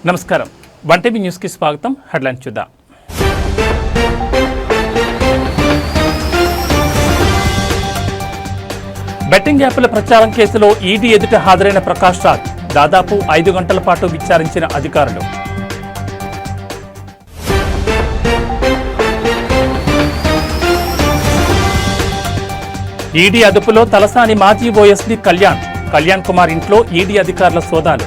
నమస్కారం, one TV న్యూస్కి స్వాగతం. హెడ్లైన్స్ చూద్దాం. బెట్టింగ్ యాప్ల ప్రచారం కేసులో ఈడీ ఎదుట హాజరైన ప్రకాష్ రాజ్ దాదాపు 5 గంటల పాటు విచారించిన అధికారులు. ఈడీ అదుపులో తలసాని మాజీ ఓఎస్డీ కళ్యాణ్ కుమార్ ఇంట్లో ఈడీ అధికారుల సోదాలు.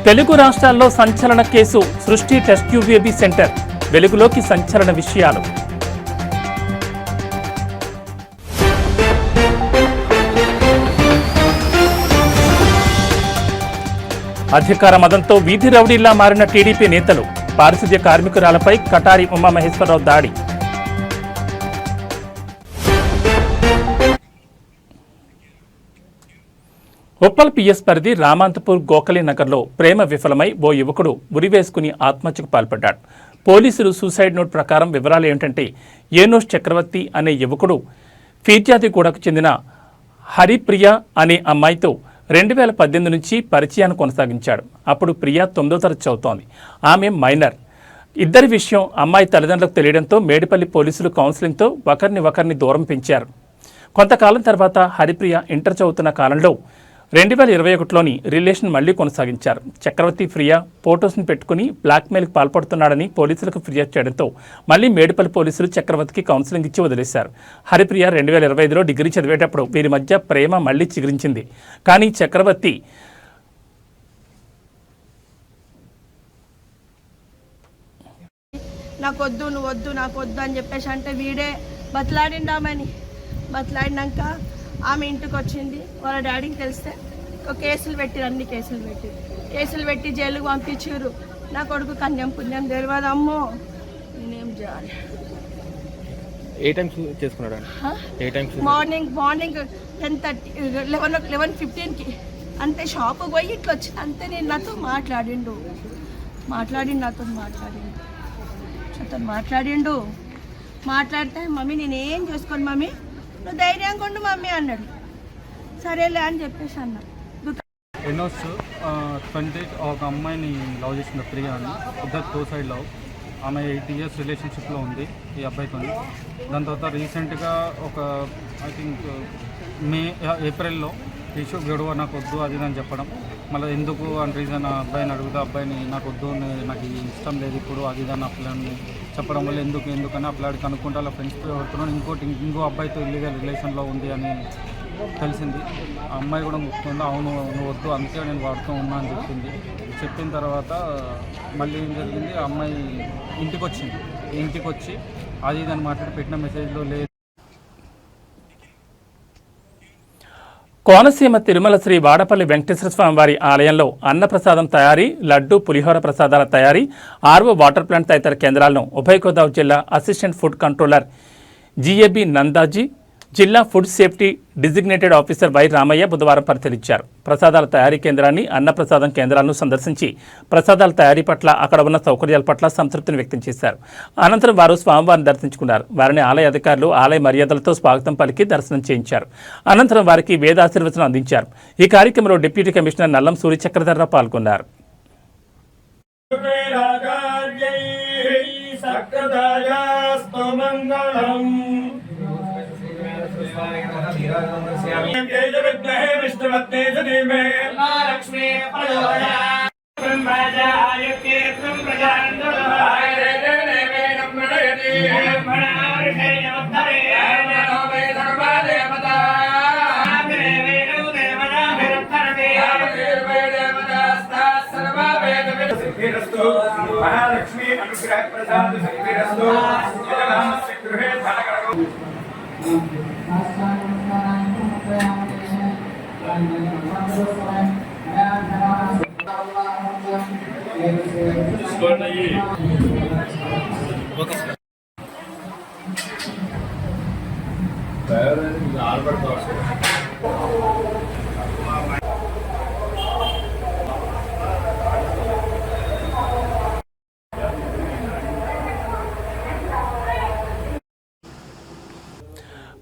తెలుగు రాష్ట్రాల్లో సంచలన కేసు సృష్టి టెస్ట్ ట్యూబ్ బేబీ సెంటర్, వెలుగులోకి సంచలన విషయాలు. అధికార మదంతో వీధి రౌడీలా మారిన టీడీపీ నేతలు, పారిశుద్ధ్య కార్మికురాలపై కటారి ఉమామహేశ్వరరావు దాడి. ఉప్పల్ పిఎస్ పరిధి రామాంతపూర్ గోఖలీ నగర్లో ప్రేమ విఫలమై ఓ యువకుడు ఉరివేసుకుని ఆత్మహత్యకు పాల్పడ్డాడు. పోలీసులు సూసైడ్ నోట్ ప్రకారం వివరాలు ఏమిటంటే, ఏనోష్ చక్రవర్తి అనే యువకుడు ఫీర్జాదిగూడకు చెందిన హరిప్రియ అనే అమ్మాయితో 2018 నుంచి పరిచయాన్ని కొనసాగించాడు. అప్పుడు ప్రియ 9వ తరగతి చదువుతోంది. ఆమె మైనర్. ఇద్దరి విషయం అమ్మాయి తల్లిదండ్రులకు తెలియడంతో మేడిపల్లి పోలీసులు కౌన్సిలింగ్తో ఒకరిని దూరం పెంచారు. కొంతకాలం తర్వాత హరిప్రియ ఇంటర్ చదువుతున్న కాలంలో 2021లోని రిలేషన్ మళ్లీ కొనసాగించారు. చక్రవర్తి ప్రియ ఫోటోస్ని పెట్టుకుని బ్లాక్మెయిల్కి పాల్పడుతున్నాడని పోలీసులకు ఫిర్యాదు చేయడంతో మళ్లీ మేడిపల్లి పోలీసులు చక్రవర్తికి కౌన్సిలింగ్ ఇచ్చి వదిలేశారు. హరిప్రియ 2025లో డిగ్రీ చదివేటప్పుడు వీరి మధ్య ప్రేమ మళ్లీ చిగురించింది. కానీ చక్రవర్తి నాకొద్దు, నువ్వు వద్దు, నాకు వద్దు అని చెప్పేసి అంటే వీడే బతలాడినాక ఆమె ఇంటికి వచ్చింది. వాళ్ళ డాడీకి తెలిస్తే కేసులు పెట్టిరు, అన్ని కేసులు పెట్టి జైలుకు పంపించారు. నా కొడుకు కన్యం పుణ్యం తెలియదు. అమ్మో, నేనేం చేయాలి? మార్నింగ్ 10:30 11:15కి అంతే షాపుకి పోయి ఇట్లా వచ్చి అంతే. నేను నాతో మాట్లాడితే మమ్మీ నేనేం చేసుకోను మమ్మీ, నువ్వు ధైర్యంగా ఉండు మమ్మీ అన్నాడు. సరేలే అని చెప్పేసి అన్నా. ఎనోస్ 20 ఒక అమ్మాయిని లవ్ చేసిన ప్రియ అని, ఇద్దరు టూ సైడ్ లవ్. ఆమె 8 years రిలేషన్షిప్లో ఉంది ఈ అబ్బాయితో. దాని తర్వాత రీసెంట్గా ఒక ఐ థింక్ ఏప్రిల్లో ఇష్యూ గడువు నాకు వద్దు అది అని చెప్పడం. మళ్ళీ ఎందుకు అని రీజన్ అబ్బాయిని అడుగుతా, అబ్బాయిని నాకు వద్దు, నాకు ఇష్టం లేదు ఇప్పుడు అది అని అప్లాన్ని చెప్పడం వల్ల ఎందుకని అప్లాడికి అనుకుంటే అలా ఫ్రెండ్స్ పడుతున్నాను. ఇంకో అబ్బాయితో ఇల్లీగల్ రిలేషన్లో ఉంది అని తెలిసింది. ఆ అమ్మాయి కూడా ముఖ్యంగా అవును నువ్వు వద్దు అంతే నేను వాడుతూ ఉన్నా అని చెప్పిన తర్వాత మళ్ళీ ఏం జరిగింది, ఆ అమ్మాయి ఇంటికి వచ్చి అది దాన్ని మాట్లాడి పెట్టిన మెసేజ్లో లేదు. కోనసీమ తిరుమల శ్రీ వాడపల్లి వెంకటేశ్వర స్వామి వారి ఆలయంలో అన్నప్రసాదం తయారీ, లడ్డు పులిహోర ప్రసాదాల తయారీ, ఆర్వో వాటర్ ప్లాంట్ తదితర కేంద్రాలను ఉభయ గోదావరి జిల్లా assistant food controller G A B Nandaji, జిల్లా food safety designated officer Y Ramayya బుధవారం పరిశీలించారు. ప్రసాదాల తయారీ కేంద్రాన్ని, అన్నప్రసాదం కేంద్రాలను సందర్శించి ప్రసాదాల తయారీ పట్ల, అక్కడ ఉన్న సౌకర్యాల పట్ల సంతృప్తిని వ్యక్తం చేశారు. అనంతరం వారు స్వామివారిని దర్శించుకున్నారు. వారిని ఆలయ అధికారులు ఆలయ మర్యాదలతో స్వాగతం పలికి దర్శనం చేయించారు. అనంతరం వారికి వేదాశీర్వచనం అందించారు. ఈ కార్యక్రమంలో డిప్యూటీ కమిషనర్ నల్లం సూర్యచక్రధర్రావు పాల్గొన్నారు. महालक्ष्मी अनुग्रह प्रसाद सिद्धिरस्तु यजमानस्य गृहे धनकरकम्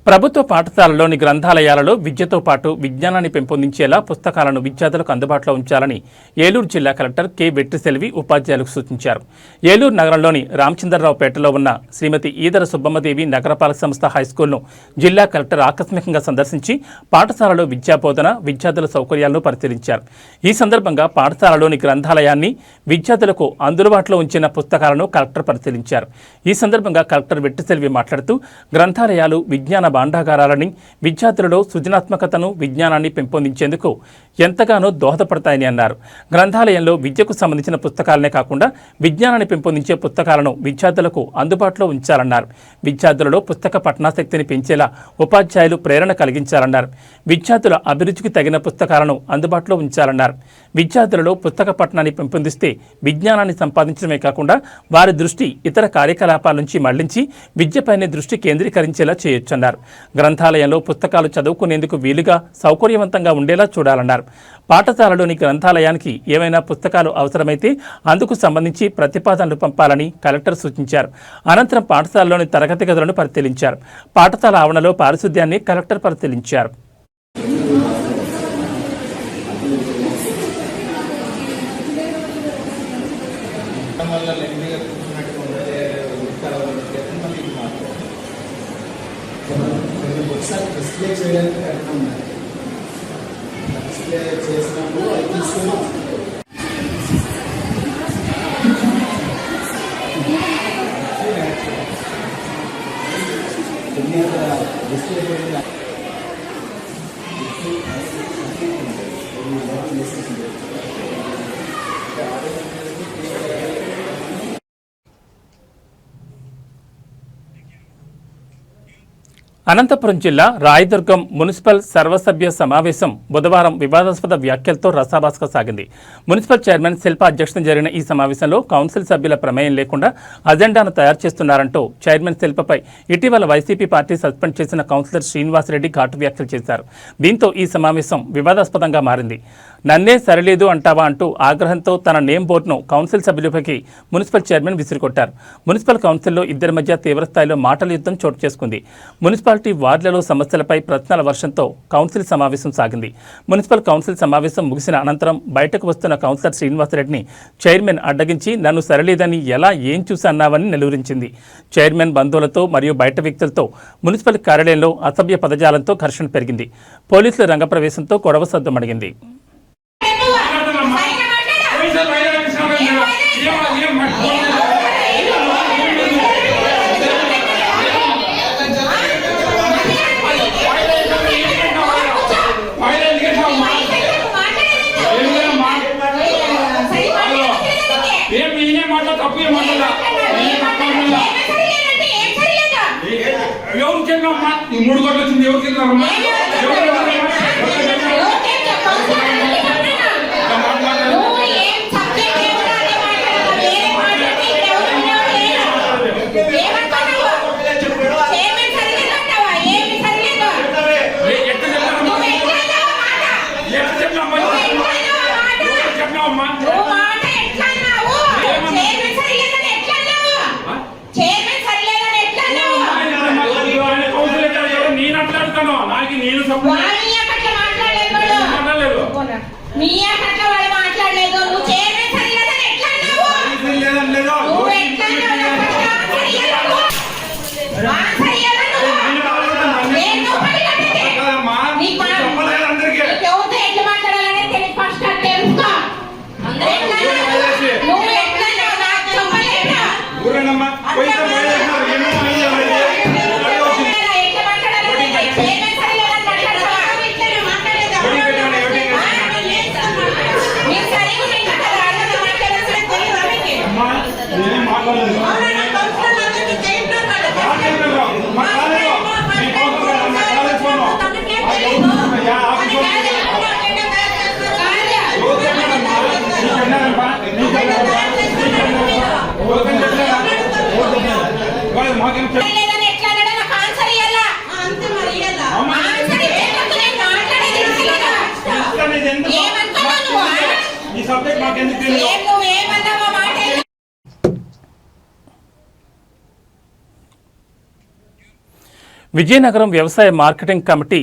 ప్రభుత్వ పాఠశాలలోని గ్రంథాలయాలలో విద్యతో పాటు విజ్ఞానాన్ని పెంపొందించేలా పుస్తకాలను విద్యార్థులకు అందుబాటులో ఉంచాలని ఏలూరు జిల్లా కలెక్టర్ కె వెట్రిసెల్వి ఉపాధ్యాయులకు సూచించారు. ఏలూరు నగరంలోని రామచంద్రరావుపేటలో ఉన్న శ్రీమతి ఈదర సుబ్బమ్మదేవి నగరపాలక సంస్థ హైస్కూల్ను జిల్లా కలెక్టర్ ఆకస్మికంగా సందర్శించి పాఠశాలలో విద్యాబోధన, విద్యార్థుల సౌకర్యాలను పరిశీలించారు. ఈ సందర్భంగా పాఠశాలలోని గ్రంథాలయాన్ని, విద్యార్థులకు అందుబాటులో ఉంచిన పుస్తకాలను కలెక్టర్ పరిశీలించారు. ఈ సందర్భంగా కలెక్టర్ వెట్రిసెల్వి మాట్లాడుతూ గ్రంథాలయాలు విజ్ఞాన భాండాగారాలని, విద్యార్థులలో సృజనాత్మకతను, విజ్ఞానాన్ని పెంపొందించేందుకు ఎంతగానో దోహదపడతాయని అన్నారు. గ్రంథాలయంలో విద్యకు సంబంధించిన పుస్తకాలనే కాకుండా విజ్ఞానాన్ని పెంపొందించే పుస్తకాలను విద్యార్థులకు అందుబాటులో ఉంచాలన్నారు. విద్యార్థులలో పుస్తక పఠనాశక్తిని పెంచేలా ఉపాధ్యాయులు ప్రేరణ కలిగించాలన్నారు. విద్యార్థుల అభిరుచికి తగిన పుస్తకాలను అందుబాటులో ఉంచాలన్నారు. విద్యార్థులలో పుస్తక పఠనాన్ని పెంపొందిస్తే విజ్ఞానాన్ని సంపాదించడమే కాకుండా వారి దృష్టి ఇతర కార్యకలాపాల నుంచి మళ్లించి విద్యపైనే దృష్టి కేంద్రీకరించేలా చేయొచ్చన్నారు. గ్రంథాలయంలో పుస్తకాలు చదువుకునేందుకు వీలుగా సౌకర్యవంతంగా ఉండేలా చూడాలన్నారు. పాఠశాలలోని గ్రంథాలయానికి ఏవైనా పుస్తకాలు అవసరమైతే అందుకు సంబంధించి ప్రతిపాదనలు పంపాలని కలెక్టర్ సూచించారు. అనంతరం పాఠశాలలోని తరగతి గదులను పరిశీలించారు. పాఠశాల ఆవరణలో పారిశుద్ధ్యాన్ని కలెక్టర్ పరిశీలించారు. ఒకసారి డిస్ప్లే చేయడానికి కరెక్ట్ డిస్ప్లే చేసినప్పుడు అది తీసుకుని డిస్ప్లే చేయడం అనంతపురం జిల్లా రాయదుర్గం మున్సిపల్ సర్వసభ్య సమావేశం బుధవారం వివాదాస్పద వ్యాఖ్యలతో రసాభాసగా సాగింది. మున్సిపల్ చైర్మన్ శిల్ప అధ్యక్షతన జరిగిన ఈ సమావేశంలో కౌన్సిల్ సభ్యుల ప్రమేయం లేకుండా అజెండాను తయారు చేస్తున్నారంటూ చైర్మన్ శిల్పపై ఇటీవల వైసీపీ పార్టీ సస్పెండ్ చేసిన కౌన్సిలర్ శ్రీనివాసరెడ్డి ఘాటు వ్యాఖ్యలు చేశారు. దీంతో ఈ సమావేశం వివాదాస్పదంగా మారింది. నన్నే సరిలేదు అంటావా అంటూ ఆగ్రహంతో తన నేమ్ బోర్డును కౌన్సిల్ సభ్యులపైకి మున్సిపల్ చైర్మన్ విసిరికొట్టారు. మున్సిపల్ కౌన్సిల్లో ఇద్దరి మధ్య తీవ్రస్థాయిలో మాటల యుద్ధం చోటు చేసుకుంది. మున్సిపాలిటీ వార్డులలో సమస్యలపై ప్రశ్నల వర్షంతో కౌన్సిల్ సమావేశం సాగింది. మున్సిపల్ కౌన్సిల్ సమావేశం ముగిసిన అనంతరం బయటకు వస్తున్న కౌన్సిలర్ శ్రీనివాసరెడ్డిని చైర్మన్ అడ్డగించి నన్ను సరిలేదని ఎలా ఏం చూసి అన్నావని నిలువరించింది. చైర్మన్ బంధువులతో మరియు బయట వ్యక్తులతో మున్సిపల్ కార్యాలయంలో అసభ్య పదజాలంతో ఘర్షణ పెరిగింది. పోలీసుల రంగప్రవేశంతో గొడవ సద్దుమణిగింది. మూడు కోట్లు వచ్చింది ఎవరికి విజయనగరం వ్యవసాయ మార్కెటింగ్ కమిటీ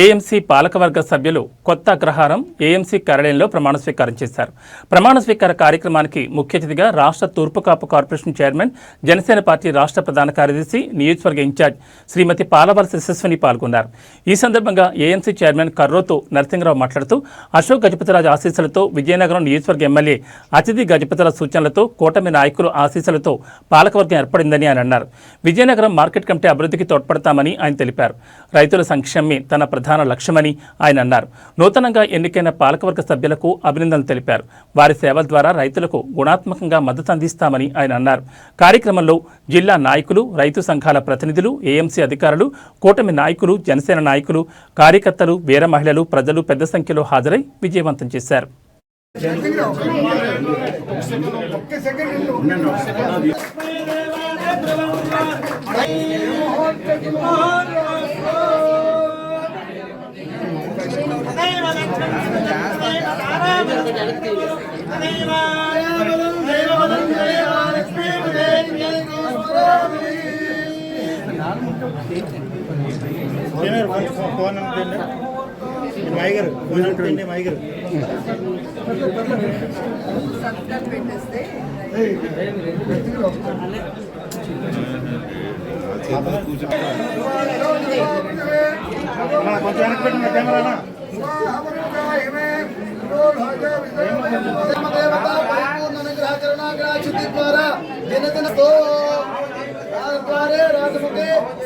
ఏఎంసీ పాలకవర్గ సభ్యులు కొత్త అగ్రహారం ఏఎంసీ కార్యాలయంలో ప్రమాణ స్వీకారం చేశారు. ప్రమాణ స్వీకార కార్యక్రమానికి ముఖ్య అతిథిగా రాష్ట్ర తూర్పు కాపు కార్పొరేషన్ చైర్మన్, జనసేన పార్టీ రాష్ట్ర ప్రధాన కార్యదర్శి, నియోజకవర్గ ఇన్ఛార్జ్ శ్రీమతి పాలవలస యశస్విని పాల్గొన్నారు. ఈ సందర్భంగా ఏఎంసీ చైర్మన్ కర్రోతు నరసింహరావు మాట్లాడుతూ అశోక్ గజపతిరాజు ఆశీస్సులతో విజయనగరం నియోజకవర్గ ఎమ్మెల్యే అతిథి గజపతిరాజు సూచనలతో కూటమి నాయకులు ఆశీస్సులతో పాలకవర్గం ఏర్పడిందని ఆయన అన్నారు. విజయనగరం మార్కెట్ కమిటీ అభివృద్ధికి తోడ్పడతామని ఆయన తెలిపారు. రైతుల సంక్షేమమే తన ప్రధాన లక్ష్యమని ఆయన అన్నారు. నూతనంగా ఎన్నికైన పాలకవర్గ సభ్యులకు అభినందనలు తెలిపారు. వారి సేవల ద్వారా రైతులకు గుణాత్మకంగా మద్దతు అందిస్తామని ఆయన అన్నారు. కార్యక్రమంలో జిల్లా నాయకులు, రైతు సంఘాల ప్రతినిధులు, ఏఎంసీ అధికారులు, కూటమి నాయకులు, జనసేన నాయకులు, కార్యకర్తలు, వీర మహిళలు, ప్రజలు పెద్ద సంఖ్యలో హాజరై విజయవంతం చేశారు.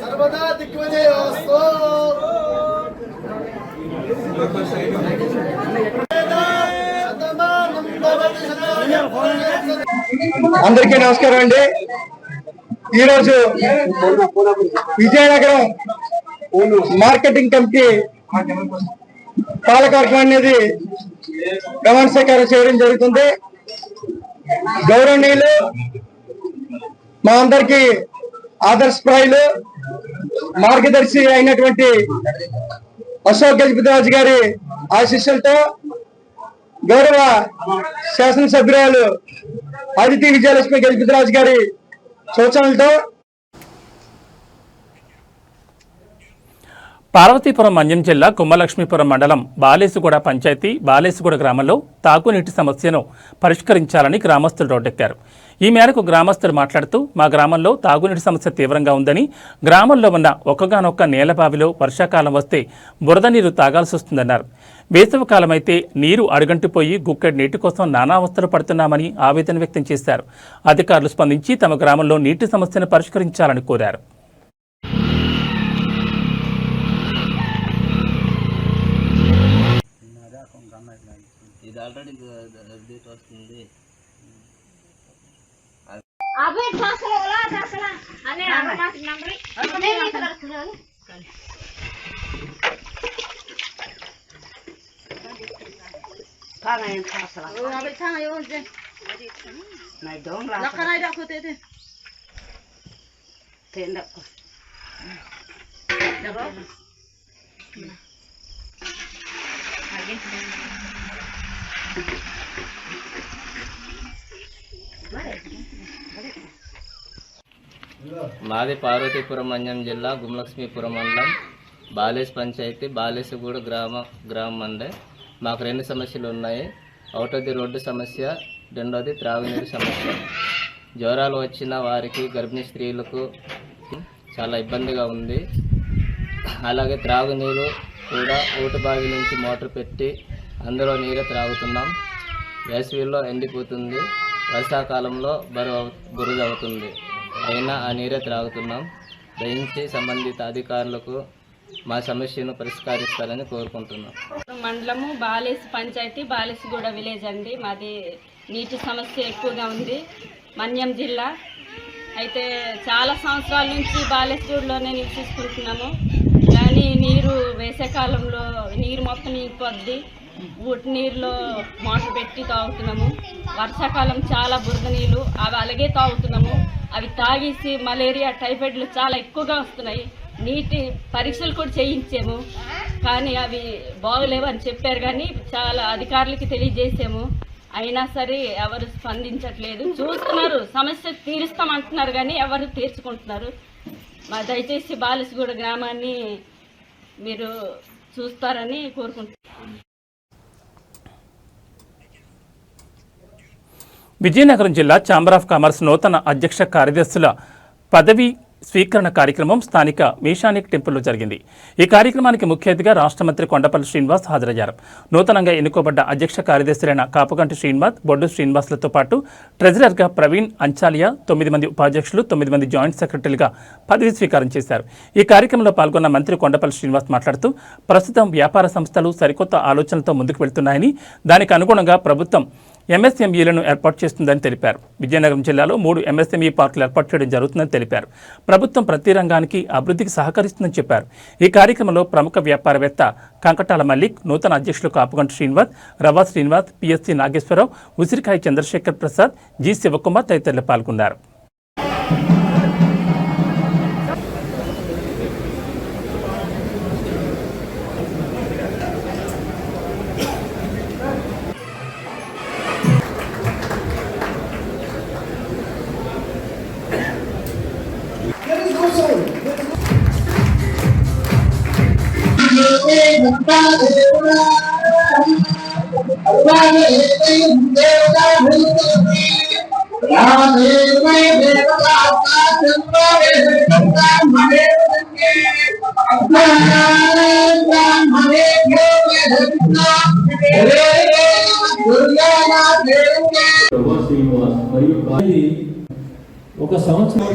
सर्वदा दिग्विजयोस्तु। అందరికీ నమస్కారం అండి. ఈరోజు విజయనగరం మార్కెటింగ్ కమిటీ పాలకవర్గం అనేది ప్రమాణ స్వీకారం చేయడం జరుగుతుంది. గౌరవనీయులు, మా అందరికీ ఆదర్శప్రాయులు, మార్గదర్శి అయినటువంటి అశోక్ గజపతిరాజు గారి ఆశీస్సులతో, గౌరవ శాసనసభ్యురాలు అదితి విజయలక్ష్మి గజపతిరాజు గారి సూచనలతో పార్వతీపురం మన్యం జిల్లా కుమ్మలక్ష్మీపురం మండలం బాలేసుగూడ పంచాయతీ బాలేసుగూడ గ్రామంలో తాగునీటి సమస్యను పరిష్కరించాలని గ్రామస్తులు రోడ్డెక్కారు. ఈ మేరకు గ్రామస్తులు మాట్లాడుతూ, మా గ్రామంలో తాగునీటి సమస్య తీవ్రంగా ఉందని, గ్రామంలో ఉన్న ఒక్కగానొక్క నేలబావిలో వర్షాకాలం వస్తే బురద నీరు తాగాల్సి వస్తుందన్నారు. వేసవికాలం అయితే నీరు అడుగంటిపోయి గుక్కెడు నీటి కోసం నానా అవస్థలు పడుతున్నామని ఆవేదన వ్యక్తం చేశారు. అధికారులు స్పందించి తమ గ్రామంలో నీటి సమస్యను పరిష్కరించాలని కోరారు. ఇది ఆల్రెడీ డేట్ వస్తుంది. మాది పార్వతీపురం మన్యం జిల్లా గుమ్మలక్ష్మీపురం మండలం బాలేస్ పంచాయతీ బాలేసుగూడ గ్రామం అండి. మాకు రెండు సమస్యలు ఉన్నాయి. ఒకటోది రోడ్డు సమస్య, రెండోది త్రాగునీరు సమస్య. జ్వరాలు వచ్చిన వారికి, గర్భిణీ స్త్రీలకు చాలా ఇబ్బందిగా ఉంది. అలాగే త్రాగునీరు కూడా ఊటబావి నుంచి మోటార్ పెట్టి అందులో నీరే త్రాగుతున్నాం. వేసవిలో ఎండిపోతుంది, వర్షాకాలంలో బురద అవుతుంది. అయినా ఆ నీరే త్రాగుతున్నాం. దయించి సంబంధిత అధికారులకు మా సమస్యను పరిష్కరిస్తారని కోరుకుంటున్నాం. మండలము బాలేసు పంచాయతీ బాలేసుగూడ విలేజ్ అండి. మాది నీటి సమస్య ఎక్కువగా ఉంది. మన్యం జిల్లా అయితే చాలా సంవత్సరాల నుంచి బాలేసుగూడలోనే నివసిస్తున్నాము. కానీ నీరు వేసవికాలంలో నీరు మొత్తం ఇంకొద్ది ఊటి నీరులో మోటార్ పెట్టి తాగుతున్నాము. వర్షాకాలం చాలా బురద నీళ్ళు, అవి అలాగే తాగుతున్నాము. అవి తాగేసి మలేరియా, టైఫాయిడ్లు చాలా ఎక్కువగా వస్తున్నాయి. నీటి పరీక్షలు కూడా చేయించాము, కానీ అవి బాగలేవు అని చెప్పారు. కానీ చాలా అధికారులకి తెలియజేసాము, అయినా సరే ఎవరు స్పందించట్లేదు. చూస్తున్నారు, సమస్య తీరుస్తామంటున్నారు కానీ ఎవరు తీర్చుకుంటున్నారు. దయచేసి బాలసిగూడ గ్రామాన్ని మీరు చూస్తారని కోరుకుంటున్నాను. విజయనగరం జిల్లా ఛాంబర్ ఆఫ్ కామర్స్ నూతన అధ్యక్ష కార్యదర్శుల పదవి స్వీకరణ కార్యక్రమం స్థానిక మీషానిక్ టెంపుల్లో జరిగింది. ఈ కార్యక్రమానికి ముఖ్య అతిథిగా రాష్ట్ర మంత్రి కొండపల్లి శ్రీనివాస్ హాజరయ్యారు. నూతనంగా ఎన్నుకోబడ్డ అధ్యక్ష కార్యదర్శులైన కాపుగంటి శ్రీనివాస్, బొడ్డు శ్రీనివాసులతో పాటు ట్రెజరర్గా ప్రవీణ్ అంచాలియా, 9 మంది ఉపాధ్యక్షులు, 9 మంది జాయింట్ సెక్రటరీలుగా పదవి స్వీకారం చేశారు. ఈ కార్యక్రమంలో పాల్గొన్న మంత్రి కొండపల్లి శ్రీనివాస్ మాట్లాడుతూ ప్రస్తుతం వ్యాపార సంస్థలు సరికొత్త ఆలోచనలతో ముందుకు వెళ్తున్నాయని, దానికి అనుగుణంగా ప్రభుత్వం ఎంఎస్ఎంఈలను ఏర్పాటు చేస్తుందని తెలిపారు. విజయనగరం జిల్లాలో 3 ఎంఎస్ఎంఈ పార్కులు ఏర్పాటు చేయడం జరుగుతుందని తెలిపారు. ప్రభుత్వం ప్రతి రంగానికి అభివృద్ధికి సహకరిస్తుందని చెప్పారు. ఈ కార్యక్రమంలో ప్రముఖ వ్యాపారవేత్త కంకటాల మల్లిక్, నూతన అధ్యక్షులు కాపుగంటి శ్రీనివాస్, రవా శ్రీనివాస్, పిఎస్సి నాగేశ్వరరావు, ఉసిరికాయ చంద్రశేఖర్ ప్రసాద్, జి శివకుమార్ తదితరులు పాల్గొన్నారు. ఒక సంవత్సరం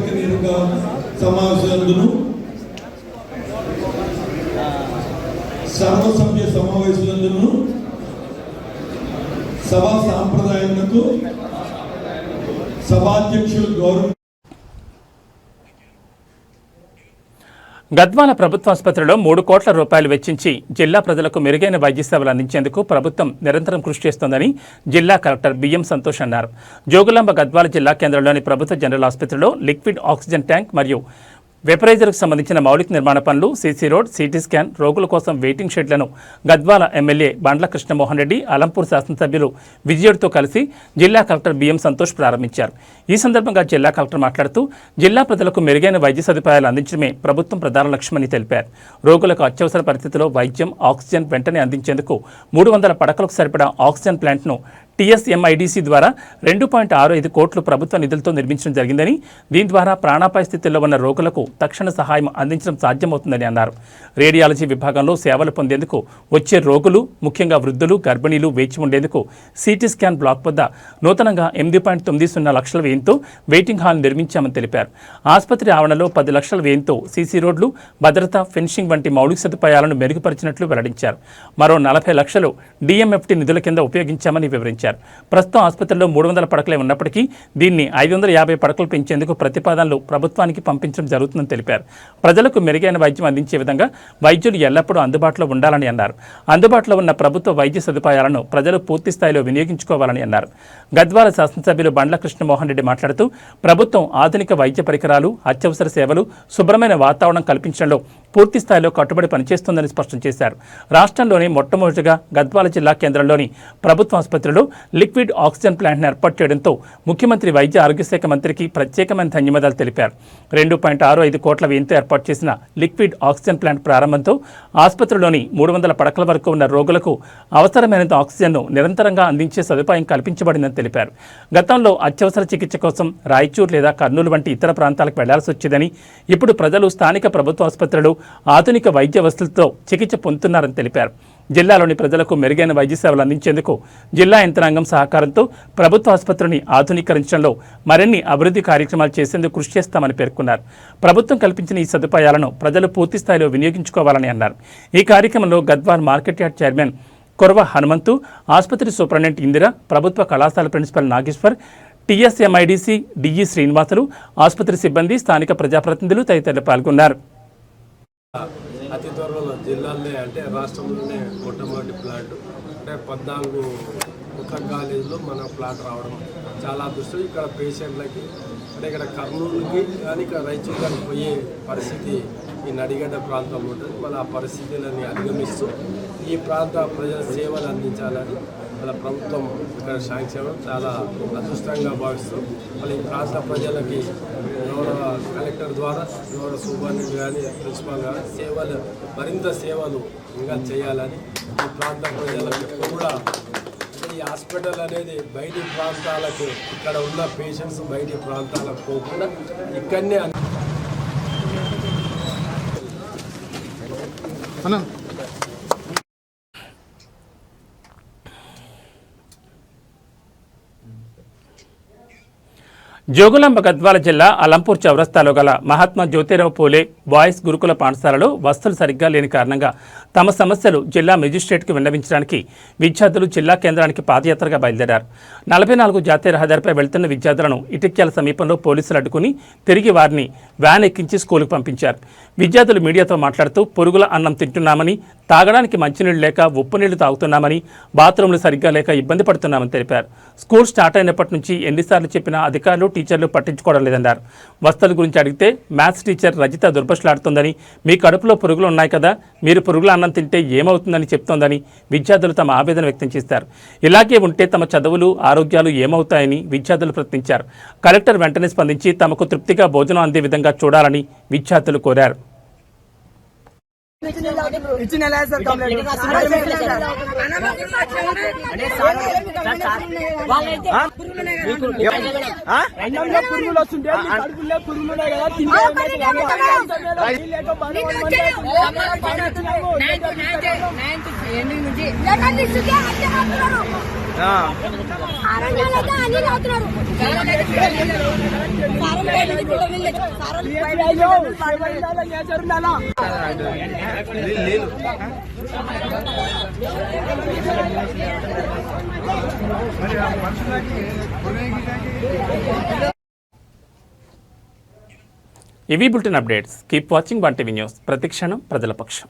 సమావేశాలను సర్వసభ్య సమావేశాలను సభా సాంప్రదాయాలకు సభాధ్యక్షులు గౌరవం. గద్వాల ప్రభుత్వ ఆసుపత్రిలో 3 కోట్ల రూపాయలు వెచ్చించి జిల్లా ప్రజలకు మెరుగైన వైద్య సేవలు అందించేందుకు ప్రభుత్వం నిరంతరం కృషి చేస్తోందని జిల్లా కలెక్టర్ బిఎం సంతోష్ అన్నారు. జోగులాంబ గద్వాల జిల్లా కేంద్రంలోని ప్రభుత్వ జనరల్ ఆసుపత్రిలో లిక్విడ్ ఆక్సిజన్ ట్యాంక్ మరియు వెపరైజర్కు సంబంధించిన మౌలిక నిర్మాణ పనులు, సీసీ రోడ్, సిటీ స్కాన్, రోగుల కోసం వెయిటింగ్ షెడ్లను గద్వాల ఎమ్మెల్యే బండ్ల కృష్ణమోహన్ రెడ్డి, అలంపూర్ శాసనసభ్యులు విజయుడితో కలిసి జిల్లా కలెక్టర్ బిఎం సంతోష్ ప్రారంభించారు. ఈ సందర్భంగా జిల్లా కలెక్టర్ మాట్లాడుతూ జిల్లా ప్రజలకు మెరుగైన వైద్య సదుపాయాలు అందించడమే ప్రభుత్వం ప్రధాన లక్ష్యమని తెలిపారు. రోగులకు అత్యవసర పరిస్థితుల్లో వైద్యం, ఆక్సిజన్ వెంటనే అందించేందుకు 300 పడకలకు సరిపడా ఆక్సిజన్ ప్లాంట్ను టీఎస్ఎంఐడిసి ద్వారా 2.65 కోట్లు ప్రభుత్వ నిధులతో నిర్మించడం జరిగిందని, దీని ద్వారా ప్రాణాపాయ స్థితిలో ఉన్న రోగులకు తక్షణ సహాయం అందించడం సాధ్యమవుతుందని అన్నారు. రేడియాలజీ విభాగంలో సేవలు పొందేందుకు వచ్చే రోగులు, ముఖ్యంగా వృద్ధులు, గర్భిణీలు వేచి ఉండేందుకు సిటీ స్కాన్ బ్లాక్ వద్ద నూతనంగా 8.90 లక్షల వ్యయంతో వెయిటింగ్ హాల్ నిర్మించామని తెలిపారు. ఆసుపత్రి ఆవరణలో 10 లక్షల వ్యయంతో సీసీ రోడ్లు, భద్రత, ఫెన్సింగ్ వంటి మౌలిక సదుపాయాలను మెరుగుపరిచినట్లు వెల్లడించారు. మరో 40 లక్షలు డిఎంఎఫ్టీ నిధుల కింద ఉపయోగించామని వివరించారు. ప్రస్తుతం ఆసుపత్రిలో 300 పడకలే ఉన్నప్పటికీ దీన్ని 550 పడకలు పెంచేందుకు ప్రతిపాదనలు ప్రభుత్వానికి పంపించడం జరుగుతుందని తెలిపారు. ప్రజలకు మెరుగైన వైద్యం అందించే విధంగా వైద్యులు ఎల్లప్పుడూ అందుబాటులో ఉండాలని అన్నారు. అందుబాటులో ఉన్న ప్రభుత్వ వైద్య సదుపాయాలను ప్రజలు పూర్తి స్థాయిలో వినియోగించుకోవాలని అన్నారు. గద్వాల శాసనసభ్యులు బండ్ల కృష్ణమోహన్ రెడ్డి మాట్లాడుతూ ప్రభుత్వం ఆధునిక వైద్య పరికరాలు, అత్యవసర సేవలు, శుభ్రమైన వాతావరణం కల్పించడంలో పూర్తి స్థాయిలో కట్టుబడి పనిచేస్తోందని స్పష్టం చేశారు. రాష్ట్రంలోనే మొట్టమొదటిగా గద్వాల జిల్లా కేంద్రంలోని ప్రభుత్వ ఆసుపత్రిలో లిక్విడ్ ఆక్సిజన్ ప్లాంట్ను ఏర్పాటు చేయడంతో ముఖ్యమంత్రి వైద్య ఆరోగ్య శాఖ మంత్రికి ప్రత్యేకమైన ధన్యవాదాలు తెలిపారు. 2.65 కోట్ల వ్యయంతో ఏర్పాటు చేసిన లిక్విడ్ ఆక్సిజన్ ప్లాంట్ ప్రారంభంతో ఆసుపత్రిలోని 300 పడకల వరకు ఉన్న రోగులకు అవసరమైనంత ఆక్సిజన్ను నిరంతరంగా అందించే సదుపాయం కల్పించబడిందని తెలిపారు. గతంలో అత్యవసర చికిత్స కోసం రాయచూర్ లేదా కర్నూలు వంటి ఇతర ప్రాంతాలకు వెళ్లాల్సి వచ్చేదని, ఇప్పుడు ప్రజలు స్థానిక ప్రభుత్వ ఆసుపత్రులు ఆధునిక వైద్య వసతులతో చికిత్స పొందుతున్నారని తెలిపారు. జిల్లాలోని ప్రజలకు మెరుగైన వైద్య సేవలు అందించేందుకు జిల్లా యంత్రాంగం సహకారంతో ప్రభుత్వ ఆసుపత్రిని ఆధునీకరించడంలో మరిన్ని అభివృద్ధి కార్యక్రమాలు చేసేందుకు కృషి చేస్తామని పేర్కొన్నారు. ప్రభుత్వం కల్పించిన ఈ సదుపాయాలను ప్రజలు పూర్తి స్థాయిలో వినియోగించుకోవాలని అన్నారు. ఈ కార్యక్రమంలో Gadwal market yard chairman Korava Hanumanthu, ఆసుపత్రి సూపరింటెండెంట్ ఇందిర, ప్రభుత్వ కళాశాల principal Nageshwar, TSMIDC DE Srinivasulu, ఆసుపత్రి సిబ్బంది, స్థానిక ప్రజాప్రతినిధులు తదితరులు పాల్గొన్నారు. అతి త్వరలో జిల్లాలోనే అంటే రాష్ట్రంలోనే మొట్టమొదటి ప్లాంట్ అంటే 14 కొత్త కాలేజీలో మన ప్లాంట్ రావడం చాలా అదృష్టం. ఇక్కడ పేషెంట్లకి అంటే ఇక్కడ కర్నూలుకి కానీ ఇక్కడ రైచూరు కానీ పోయే పరిస్థితి ఈ నడిగడ్డ ప్రాంతంలో ఉంటుంది. మన ఆ పరిస్థితులని అధిగమిస్తూ ఈ ప్రాంత ప్రజల సేవలు అందించాలని మన ప్రభుత్వం ఇక్కడ శాంక్షన్ చాలా అదృష్టంగా భావిస్తూ మళ్ళీ ఈ ప్రాంత ప్రజలకి గౌరవ కలెక్టర్ కలెక్టర్ ద్వారా సూపరింటెండెంట్ కానీ ప్రిన్సిపాల్ కానీ మరింత సేవలు ఇంకా చేయాలని ఈ ప్రాంత ప్రజలకు ఎప్పుడు కూడా ఈ హాస్పిటల్ అనేది బయటి ప్రాంతాలకు ఇక్కడ ఉన్న పేషెంట్స్ బయటి ప్రాంతాలకు పోకుండా ఇక్కడనే జోగులాంబ గద్వాల జిల్లా అలంపూర్ చౌరస్తాలో గల మహాత్మా జ్యోతిరావు పూలే బాయ్స్ గురుకుల పాఠశాలలో వసతులు సరిగ్గా లేని కారణంగా తమ సమస్యలు జిల్లా మెజిస్ట్రేట్కు విన్నవించడానికి విద్యార్థులు జిల్లా కేంద్రానికి పాదయాత్రగా బయలుదేరారు. 44 జాతీయ రహదారిపై వెళ్తున్న విద్యార్థులను ఇటిక్యాల సమీపంలో పోలీసులు అడ్డుకుని తిరిగి వారిని వ్యాన్ ఎక్కించి స్కూలుకు పంపించారు. విద్యార్థులు మీడియాతో మాట్లాడుతూ పురుగుల అన్నం తింటున్నామని, తాగడానికి మంచినీళ్లు లేక ఉప్పు నీళ్లు తాగుతున్నామని, బాత్రూంలు సరిగ్గా లేక ఇబ్బంది పడుతున్నామని తెలిపారు. స్కూల్ స్టార్ట్ అయినప్పటి నుంచి ఎన్నిసార్లు చెప్పినా అధికారులు టీచర్లు పట్టించుకోవడం లేదన్నారు. వసతుల గురించి అడిగితే మ్యాథ్స్ టీచర్ రజిత దుర్భషలాడుతోందని, మీ కడుపులో పురుగులు ఉన్నాయి కదా, మీరు పురుగుల అన్నం తింటే ఏమవుతుందని చెప్తోందని విద్యార్థులు తమ ఆవేదన వ్యక్తం చేశారు. ఇలాగే ఉంటే తమ చదువులు ఆరోగ్యాలు ఏమవుతాయని విద్యార్థులు ప్రశ్నించారు. కలెక్టర్ వెంటనే స్పందించి తమకు తృప్తిగా భోజనం అందే విధంగా చూడాలని విద్యార్థులు కోరారు. ఇవి bulletin updates. Keep watching 1 TV news. ప్రతిక్షణం ప్రజల పక్షం.